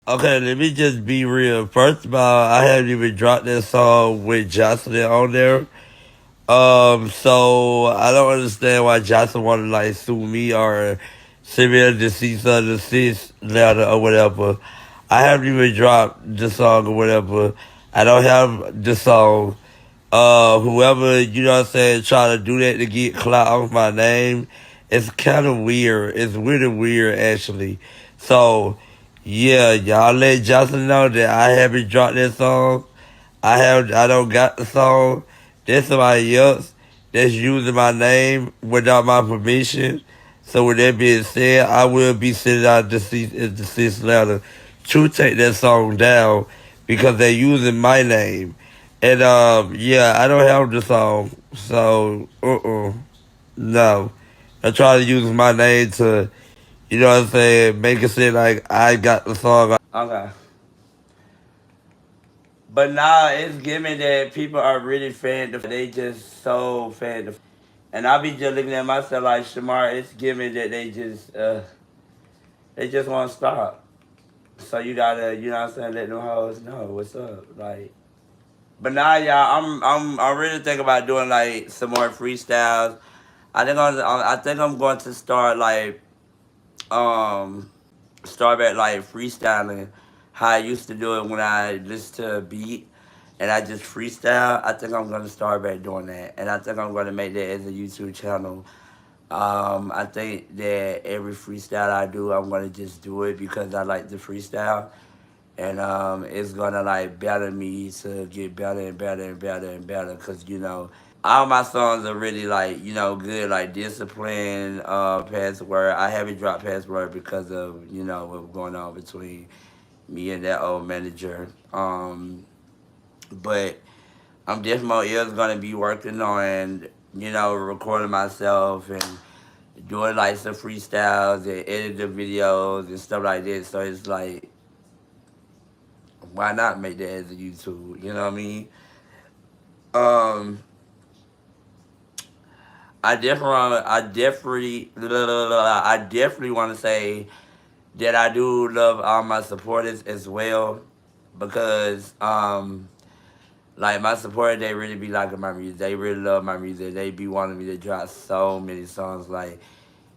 Okay, let me just be real. First of all, I haven't even dropped that song with Joseline on there. So I don't understand why Jocelyn wanted to like sue me or send me a deceased letter or whatever. I haven't even dropped the song or whatever. I don't have the song. Whoever, you know what I'm saying, try to do that to get clout off my name, it's kind of weird. It's really weird, actually. So, yeah, y'all let Jocelyn know that I haven't dropped that song. I don't got the song. There's somebody else that's using my name without my permission. So with that being said, I will be sending out deceased letter to take that song down because they're using my name. And yeah, I don't have the song. So no. I try to use my name to, you know what I'm saying, make it seem like I got the song. Okay. But now it's given that people are really fan. They just so fan. And I be just looking at myself like Shamar. It's given that they just want to stop. So you gotta, you know what I'm saying, let them hoes know what's up. Like, but now y'all, I'm really thinking about doing like some more freestyles. I think I'm going to start like um start back like freestyling how I used to do it when I listened to a beat and I just freestyle. I think I'm gonna start back doing that, and I think I'm gonna make that as a YouTube channel. I think that every freestyle I do, I'm gonna just do it because I like the freestyle, and it's gonna like better me to get better and better and better and better. Cause all my songs are really like good, like discipline, password. I haven't dropped password because of what's going on between me and that old manager. But I'm definitely is gonna be working on recording myself and doing like some freestyles and editing videos and stuff like that. So it's like, why not make that as a YouTube? You know what I mean? Um, I definitely want to say that I do love all my supporters as well, because like my supporters, they really be liking my music. They really love my music. They be wanting me to drop so many songs, like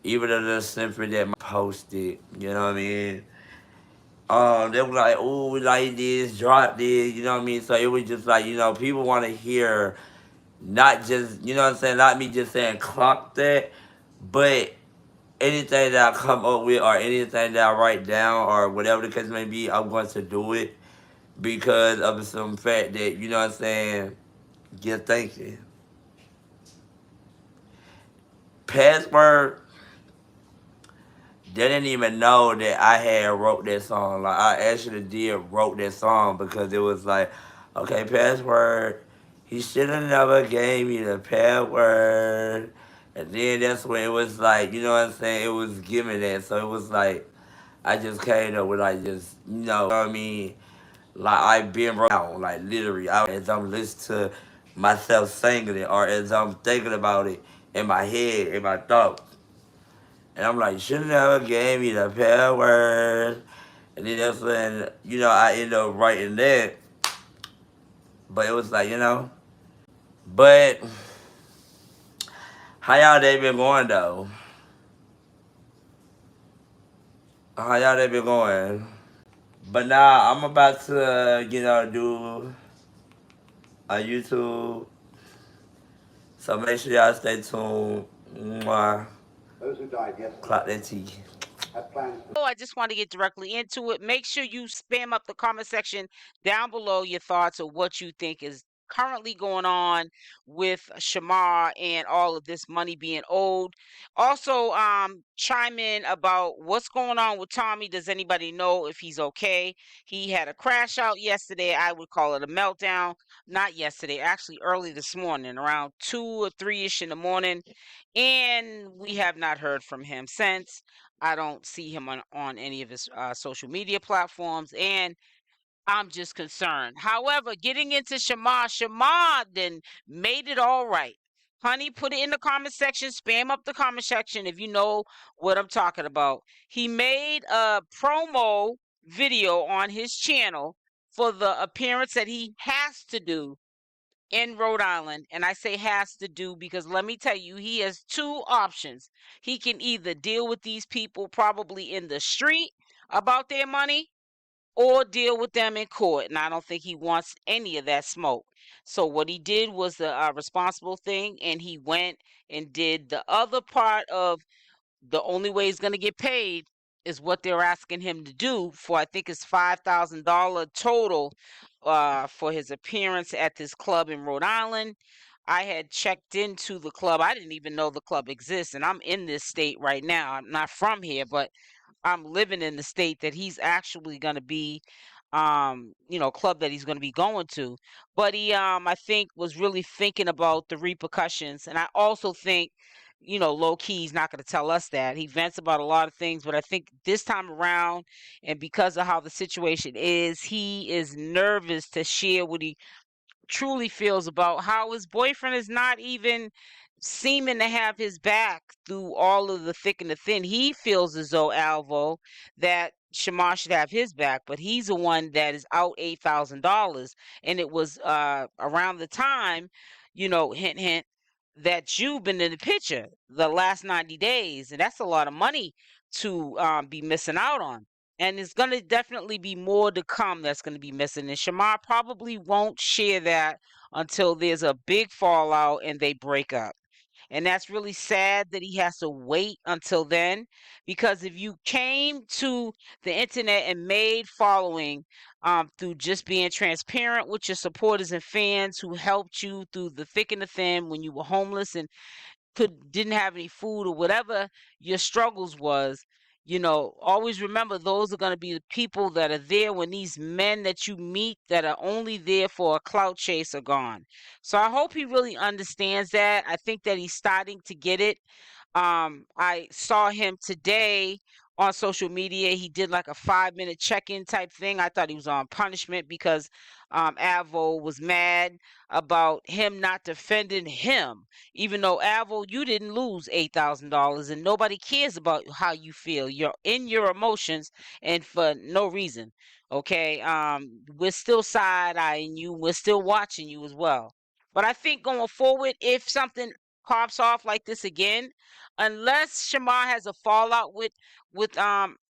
even a little snippet that my posted. You know what I mean? They were like, "Oh, we like this, drop this." You know what I mean? So it was just like people want to hear, not just what I'm saying, not me just saying clock that, but anything that I come up with or anything that I write down or whatever the case may be, I'm going to do it because of some fact that what I'm saying. Get thinking. Password didn't even know that I had wrote that song. Like I actually did wrote that song because it was like, okay, password. He should have never gave me the password. And then that's when it was like, you know what I'm saying? It was giving that. So it was like, I just came up with like just, what I mean? Like I've been wrote down, like literally, as I'm listening to myself singing it or as I'm thinking about it in my head, in my thoughts. And I'm like, should never gave me the password. And then that's when, I ended up writing that. But it was like, But how y'all day been going though? How y'all day been going? But now I'm about to, do a YouTube. So make sure y'all stay tuned. Mwah. Those who died yesterday. Clock that T. So I just want to get directly into it. Make sure you spam up the comment section down below your thoughts of what you think is currently going on with Shamar and all of this money being owed. Also, chime in about what's going on with Tommy. Does anybody know if he's okay? He had a crash out yesterday. I would call it a meltdown. Not yesterday, actually early this morning, around 2 or 3-ish in the morning. And we have not heard from him since. I don't see him on any of his social media platforms, and I'm just concerned. However, getting into Shamar then made it all right. Honey, put it in the comment section. Spam up the comment section if you know what I'm talking about. He made a promo video on his channel for the appearance that he has to do in Rhode Island. And I say has to do because let me tell you, he has two options. He can either deal with these people probably in the street about their money or deal with them in court. And I don't think he wants any of that smoke. So what he did was the responsible thing, and he went and did the other part of the only way he's going to get paid is what they're asking him to do for, I think it's $5,000 total for his appearance at this club in Rhode Island. I had checked into the club. I didn't even know the club exists, and I'm in this state right now. I'm not from here, but I'm living in the state that he's actually going to be, club that he's going to be going to. But he, I think, was really thinking about the repercussions. And I also think, low key, he's not going to tell us that. He vents about a lot of things, but I think this time around, and because of how the situation is, he is nervous to share what he truly feels about how his boyfriend is not even seeming to have his back through all of the thick and the thin. He feels as though, Alvo, that Shamar should have his back, but he's the one that is out $8,000. And it was around the time, hint, hint, that you've been in the picture the last 90 days. And that's a lot of money to be missing out on. And it's going to definitely be more to come that's going to be missing. And Shamar probably won't share that until there's a big fallout and they break up. And that's really sad that he has to wait until then, because if you came to the internet and made following through just being transparent with your supporters and fans who helped you through the thick and the thin when you were homeless and didn't have any food or whatever your struggles was, always remember those are going to be the people that are there when these men that you meet that are only there for a clout chase are gone. So I hope he really understands that. I think that he's starting to get it. I saw him today on social media. He did like a 5-minute check-in type thing. I thought he was on punishment because Alvo was mad about him not defending him. Even though, Alvo, you didn't lose $8,000 and nobody cares about how you feel. You're in your emotions and for no reason. Okay. We're still side-eyeing you. We're still watching you as well. But I think going forward, if something pops off like this again, unless Shamar has a fallout with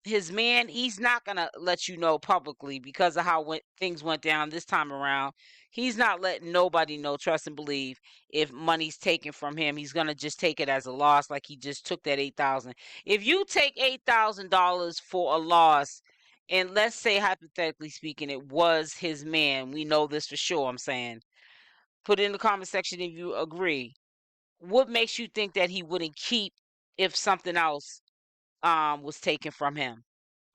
his man, he's not gonna let you know publicly because of how things went down this time around. He's not letting nobody know, trust and believe, if money's taken from him. He's gonna just take it as a loss, like he just took that $8,000. If you take $8,000 for a loss, and let's say hypothetically speaking, it was his man, we know this for sure. I'm saying, put it in the comment section if you agree. What makes you think that he wouldn't keep if something else was taken from him?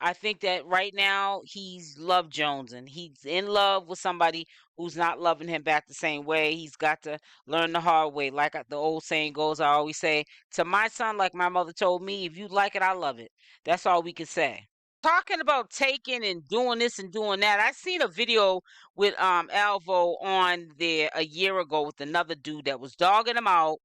I think that right now he's love jonesing. He's in love with somebody who's not loving him back the same way. He's got to learn the hard way. Like the old saying goes, I always say to my son, like my mother told me, if you like it, I love it. That's all we can say. Talking about taking and doing this and doing that, I seen a video with Alvo on there a year ago with another dude that was dogging him out.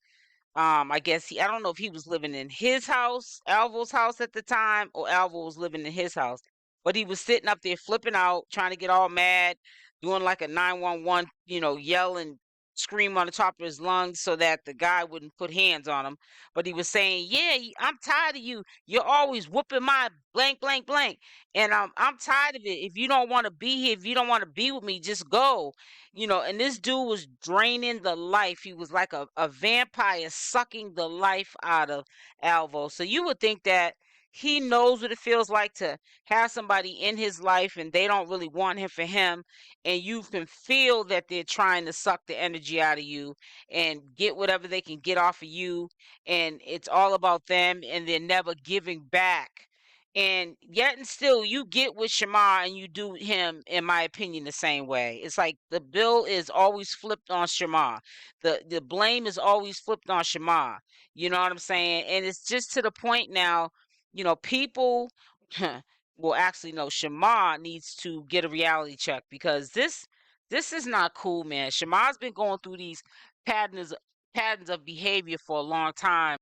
I guess I don't know if he was living in his house, Alvo's house at the time, or Alvo was living in his house. But he was sitting up there flipping out, trying to get all mad, doing like a 911, yell and scream on the top of his lungs so that the guy wouldn't put hands on him. But he was saying, yeah, I'm tired of you. You're always whooping my blank, blank, blank. And I'm tired of it. If you don't want to be here, if you don't want to be with me, just go. And this dude was draining the life. He was like a vampire sucking the life out of Alvo. So you would think that he knows what it feels like to have somebody in his life and they don't really want him for him. And you can feel that they're trying to suck the energy out of you and get whatever they can get off of you. And it's all about them and they're never giving back. And yet and still you get with Shamar and you do him, in my opinion, the same way. It's like the bill is always flipped on Shamar. The blame is always flipped on Shamar. You know what I'm saying? And it's just to the point now, people well, actually no, Shamar needs to get a reality check because this is not cool, man. Shamar's been going through these patterns patterns of behavior for a long time.